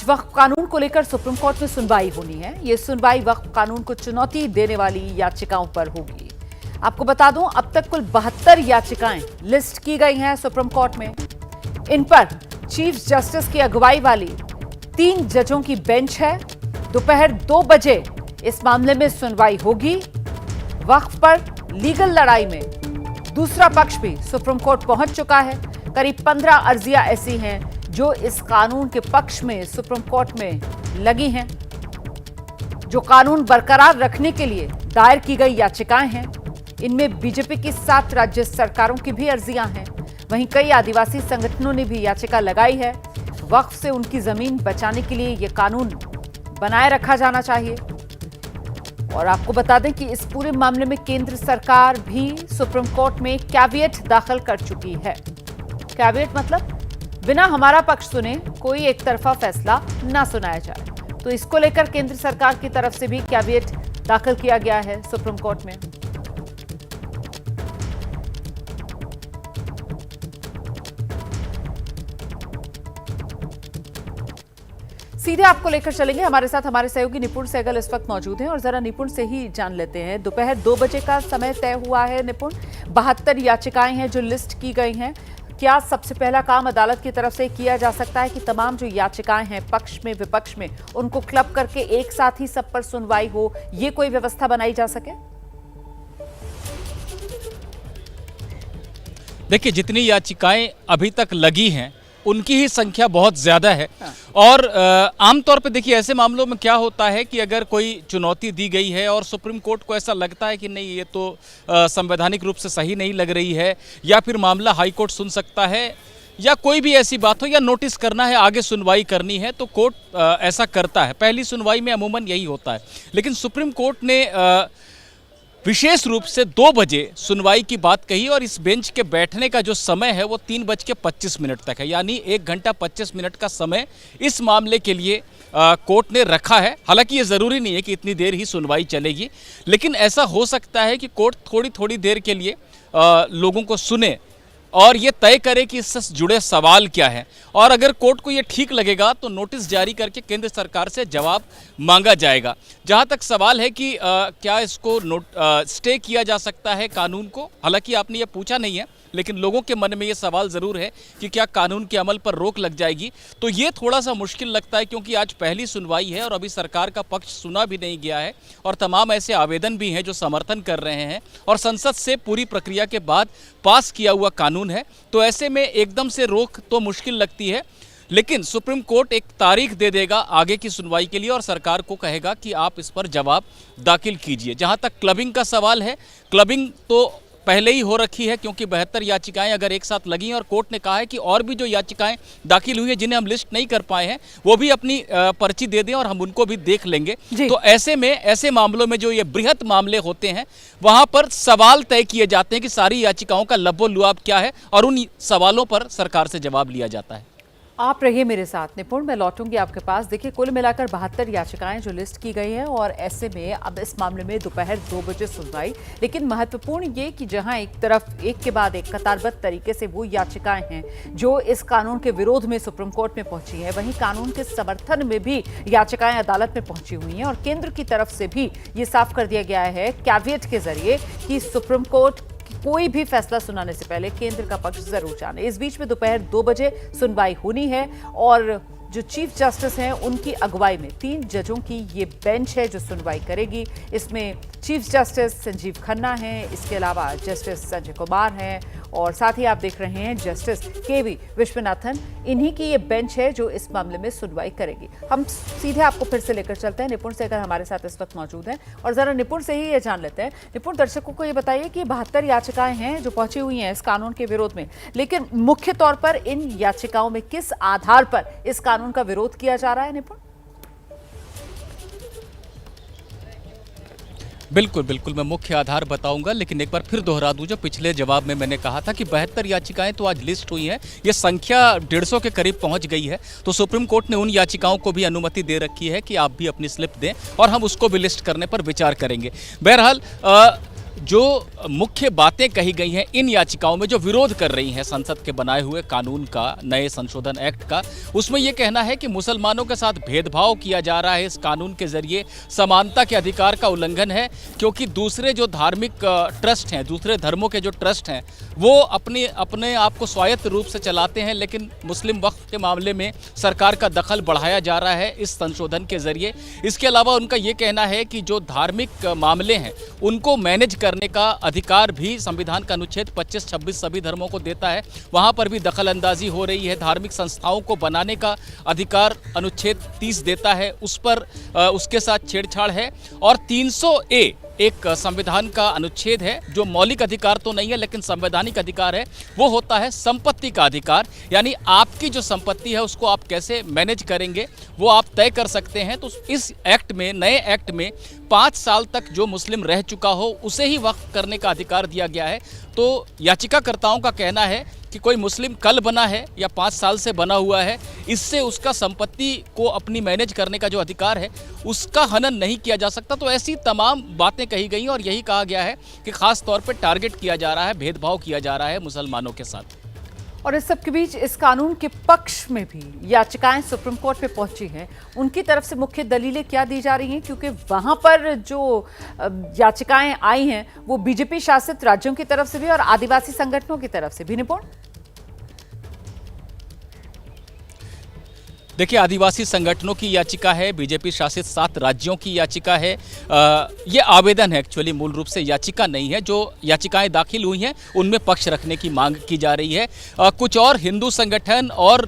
वक्फ कानून को लेकर सुप्रीम कोर्ट में सुनवाई होनी है। ये सुनवाई वक्फ कानून को चुनौती देने वाली याचिकाओं पर होगी। आपको बता दूं, अब तक कुल 72 याचिकाएं लिस्ट की गई हैं सुप्रीम कोर्ट में। इन पर चीफ जस्टिस की अगुवाई वाली 3 जजों की बेंच है। दोपहर 2 बजे इस मामले में सुनवाई होगी। वक्फ पर लीगल लड़ाई में दूसरा पक्ष भी सुप्रीम कोर्ट पहुंच चुका है। करीब 15 अर्जियां ऐसी हैं जो इस कानून के पक्ष में सुप्रीम कोर्ट में लगी हैं, जो कानून बरकरार रखने के लिए दायर की गई याचिकाएं हैं। इनमें बीजेपी की 7 राज्य सरकारों की भी अर्जियां हैं। वहीं कई आदिवासी संगठनों ने भी याचिका लगाई है। वक्फ से उनकी जमीन बचाने के लिए यह कानून बनाए रखा जाना चाहिए। और आपको बता दें कि इस पूरे मामले में केंद्र सरकार भी सुप्रीम कोर्ट में कैविएट दाखिल कर चुकी है। कैविएट मतलब बिना हमारा पक्ष सुने कोई एक तरफा फैसला ना सुनाया जाए। तो इसको लेकर केंद्र सरकार की तरफ से भी कैविएट दाखिल किया गया है सुप्रीम कोर्ट में। सीधे आपको लेकर चलेंगे। हमारे साथ हमारे सहयोगी निपुण सहगल इस वक्त मौजूद हैं और जरा निपुण से ही जान लेते हैं। दोपहर 2 बजे का समय तय हुआ है। निपुण, 72 याचिकाएं हैं जो लिस्ट की गई हैं। क्या सबसे पहला काम अदालत की तरफ से किया जा सकता है कि तमाम जो याचिकाएं हैं पक्ष में विपक्ष में, उनको क्लब करके एक साथ ही सब पर सुनवाई हो, ये कोई व्यवस्था बनाई जा सके? देखिए, जितनी याचिकाएं अभी तक लगी हैं उनकी ही संख्या बहुत ज़्यादा है। और आमतौर पे देखिए, ऐसे मामलों में क्या होता है कि अगर कोई चुनौती दी गई है और सुप्रीम कोर्ट को ऐसा लगता है कि नहीं, ये तो संवैधानिक रूप से सही नहीं लग रही है, या फिर मामला हाई कोर्ट सुन सकता है, या कोई भी ऐसी बात हो, या नोटिस करना है, आगे सुनवाई करनी है, तो कोर्ट ऐसा करता है। पहली सुनवाई में अमूमन यही होता है। लेकिन सुप्रीम कोर्ट ने विशेष रूप से 2 बजे सुनवाई की बात कही और इस बेंच के बैठने का जो समय है वो 3:25 तक है। यानी 1 घंटा 25 मिनट का समय इस मामले के लिए कोर्ट ने रखा है। हालांकि ये ज़रूरी नहीं है कि इतनी देर ही सुनवाई चलेगी, लेकिन ऐसा हो सकता है कि कोर्ट थोड़ी देर के लिए लोगों को सुने और ये तय करे कि इससे जुड़े सवाल क्या है। और अगर कोर्ट को ये ठीक लगेगा तो नोटिस जारी करके केंद्र सरकार से जवाब मांगा जाएगा। जहां तक सवाल है कि क्या इसको स्टे किया जा सकता है कानून को, हालांकि आपने ये पूछा नहीं है, लेकिन लोगों के मन में ये सवाल ज़रूर है कि क्या कानून के अमल पर रोक लग जाएगी। तो ये थोड़ा सा मुश्किल लगता है, क्योंकि आज पहली सुनवाई है और अभी सरकार का पक्ष सुना भी नहीं गया है और तमाम ऐसे आवेदन भी हैं जो समर्थन कर रहे हैं और संसद से पूरी प्रक्रिया के बाद पास किया हुआ कानून है। तो ऐसे में एकदम से रोक तो मुश्किल लगती है। लेकिन सुप्रीम कोर्ट एक तारीख दे देगा आगे की सुनवाई के लिए और सरकार को कहेगा कि आप इस पर जवाब दाखिल कीजिए। जहां तक क्लबिंग का सवाल है, क्लबिंग तो पहले ही हो रखी है, क्योंकि 72 याचिकाएं अगर एक साथ लगी हैं और कोर्ट ने कहा है कि और भी जो याचिकाएं दाखिल हुई हैं जिन्हें हम लिस्ट नहीं कर पाए हैं वो भी अपनी पर्ची दे दें और हम उनको भी देख लेंगे। तो ऐसे में ऐसे मामलों में जो ये बृहत मामले होते हैं वहां पर सवाल तय किए जाते हैं कि सारी याचिकाओं का लब्बो-लुआब क्या है और उन सवालों पर सरकार से जवाब लिया जाता है। आप रहिए मेरे साथ निपुण, मैं लौटूंगी आपके पास। देखिए, कुल मिलाकर 72 याचिकाएं जो लिस्ट की गई है और ऐसे में अब इस मामले में दोपहर 2 बजे सुनवाई। लेकिन महत्वपूर्ण ये कि जहां एक तरफ एक के बाद एक कतारबद्ध तरीके से वो याचिकाएं हैं जो इस कानून के विरोध में सुप्रीम कोर्ट में पहुंची है, वहीं कानून के समर्थन में भी याचिकाएं अदालत में पहुंची हुई हैं। और केंद्र की तरफ से भी ये साफ कर दिया गया है कैविएट के जरिए कि सुप्रीम कोर्ट कोई भी फैसला सुनाने से पहले केंद्र का पक्ष जरूर जाने। इस बीच में दोपहर 2 बजे सुनवाई होनी है और जो चीफ जस्टिस हैं उनकी अगुवाई में 3 जजों की ये बेंच है जो सुनवाई करेगी। इसमें चीफ जस्टिस संजीव खन्ना हैं, इसके अलावा जस्टिस संजय कुमार हैं और साथ ही आप देख रहे हैं जस्टिस केवी विश्वनाथन। इन्हीं की ये बेंच है जो इस मामले में सुनवाई करेगी। हम सीधे आपको फिर से लेकर चलते हैं। निपुण सहगल हमारे साथ इस वक्त मौजूद हैं और जरा निपुण से ही ये जान लेते हैं। निपुण, दर्शकों को ये बताइए कि 72 याचिकाएं हैं जो पहुंची हुई हैं इस कानून के विरोध में, लेकिन मुख्य तौर पर इन याचिकाओं में किस आधार पर इस कानून का विरोध किया जा रहा है? निपुण, बिल्कुल मैं मुख्य आधार बताऊंगा, लेकिन एक बार फिर दोहरा दूं जो पिछले जवाब में मैंने कहा था कि 72 याचिकाएं तो आज लिस्ट हुई हैं, ये संख्या 150 के करीब पहुंच गई है। तो सुप्रीम कोर्ट ने उन याचिकाओं को भी अनुमति दे रखी है कि आप भी अपनी स्लिप दें और हम उसको भी लिस्ट करने पर विचार करेंगे। बहरहाल जो मुख्य बातें कही गई हैं इन याचिकाओं में, जो विरोध कर रही हैं संसद के बनाए हुए कानून का, नए संशोधन एक्ट का, उसमें यह कहना है कि मुसलमानों के साथ भेदभाव किया जा रहा है इस कानून के जरिए, समानता के अधिकार का उल्लंघन है, क्योंकि दूसरे जो धार्मिक ट्रस्ट हैं, दूसरे धर्मों के जो ट्रस्ट हैं, वो अपने आप को स्वायत्त रूप से चलाते हैं, लेकिन मुस्लिम वक्फ के मामले में सरकार का दखल बढ़ाया जा रहा है इस संशोधन के जरिए। इसके अलावा उनका ये कहना है कि जो धार्मिक मामले हैं उनको मैनेज करने का अधिकार भी संविधान का अनुच्छेद 25-26 सभी धर्मों को देता है, वहाँ पर भी दखल अंदाजी हो रही है। धार्मिक संस्थाओं को बनाने का अधिकार अनुच्छेद 30 देता है, उस पर उसके साथ छेड़छाड़ है। और 300A एक संविधान का अनुच्छेद है जो मौलिक अधिकार तो नहीं है लेकिन संवैधानिक अधिकार है, वो होता है संपत्ति का अधिकार, यानी आपकी जो संपत्ति है उसको आप कैसे मैनेज करेंगे वो आप तय कर सकते हैं। तो इस एक्ट में, नए एक्ट में 5 साल तक जो मुस्लिम रह चुका हो उसे ही वक्फ करने का अधिकार दिया गया है। तो याचिकाकर्ताओं का कहना है कि कोई मुस्लिम कल बना है या 5 साल से बना हुआ है, इससे उसका संपत्ति को अपनी मैनेज करने का जो अधिकार है उसका हनन नहीं किया जा सकता। तो ऐसी तमाम बातें कही गई और यही कहा गया है कि खास तौर पर टारगेट किया जा रहा है, भेदभाव किया जा रहा है मुसलमानों के साथ। और इस सब के बीच इस कानून के पक्ष में भी याचिकाएं सुप्रीम कोर्ट में पहुंची हैं, उनकी तरफ से मुख्य दलीलें क्या दी जा रही हैं, क्योंकि वहां पर जो याचिकाएं आई हैं वो बीजेपी शासित राज्यों की तरफ से भी और आदिवासी संगठनों की तरफ से भी। निपुण, देखिए, आदिवासी संगठनों की याचिका है, बीजेपी शासित 7 राज्यों की याचिका है। ये आवेदन है, एक्चुअली मूल रूप से याचिका नहीं है। जो याचिकाएं दाखिल हुई हैं उनमें पक्ष रखने की मांग की जा रही है। कुछ और हिंदू संगठन और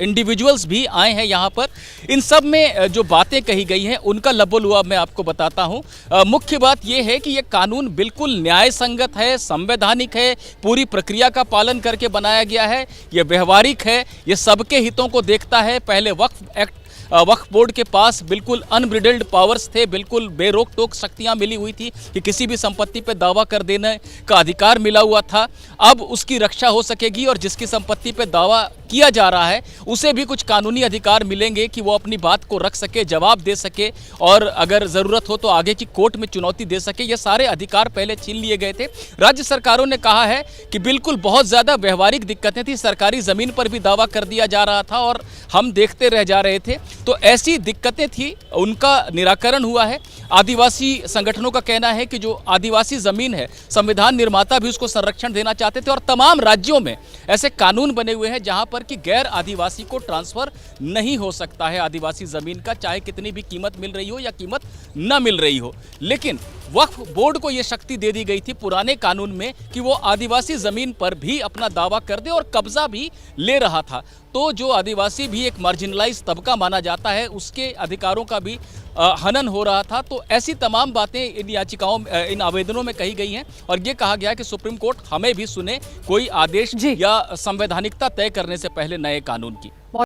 इंडिविजुअल्स भी आए हैं यहाँ पर। इन सब में जो बातें कही गई हैं उनका लबोलुआब मैं आपको बताता हूँ। मुख्य बात यह है कि ये कानून बिल्कुल न्याय संगत है, संवैधानिक है, पूरी प्रक्रिया का पालन करके बनाया गया है, ये व्यवहारिक है, ये सबके हितों को देखता है। पहले वक्फ बोर्ड के पास बिल्कुल अनब्रिडल्ड पावर्स थे, बिल्कुल बेरोक टोक शक्तियां मिली हुई थी कि किसी भी संपत्ति पे दावा कर देने का अधिकार मिला हुआ था। अब उसकी रक्षा हो सकेगी और जिसकी संपत्ति पे दावा किया जा रहा है उसे भी कुछ कानूनी अधिकार मिलेंगे कि वो अपनी बात को रख सके, जवाब दे सके और अगर ज़रूरत हो तो आगे की कोर्ट में चुनौती दे सके। ये सारे अधिकार पहले छीन लिए गए थे। राज्य सरकारों ने कहा है कि बिल्कुल बहुत ज़्यादा व्यवहारिक दिक्कतें थी, सरकारी ज़मीन पर भी दावा कर दिया जा रहा था और हम देखते रह जा रहे थे। तो ऐसी दिक्कतें थी, उनका निराकरण हुआ है। आदिवासी संगठनों का कहना है कि जो आदिवासी ज़मीन है, संविधान निर्माता भी उसको संरक्षण देना चाहते थे और तमाम राज्यों में ऐसे कानून बने हुए हैं जहां पर कि गैर आदिवासी को ट्रांसफ़र नहीं हो सकता है आदिवासी ज़मीन का, चाहे कितनी भी कीमत मिल रही हो या कीमत न मिल रही हो। लेकिन वक्फ बोर्ड को यह शक्ति दे दी गई थी पुराने कानून में कि वो आदिवासी ज़मीन पर भी अपना दावा कर दे और कब्जा भी ले रहा था। तो जो आदिवासी भी एक मार्जिनलाइज तबका माना जाता है, उसके अधिकारों का भी हनन हो रहा था। तो ऐसी तमाम बातें इन याचिकाओं, इन आवेदनों में कही गई हैं और ये कहा गया कि सुप्रीम कोर्ट हमें भी सुने कोई आदेश या संवैधानिकता तय करने से पहले नए कानून की।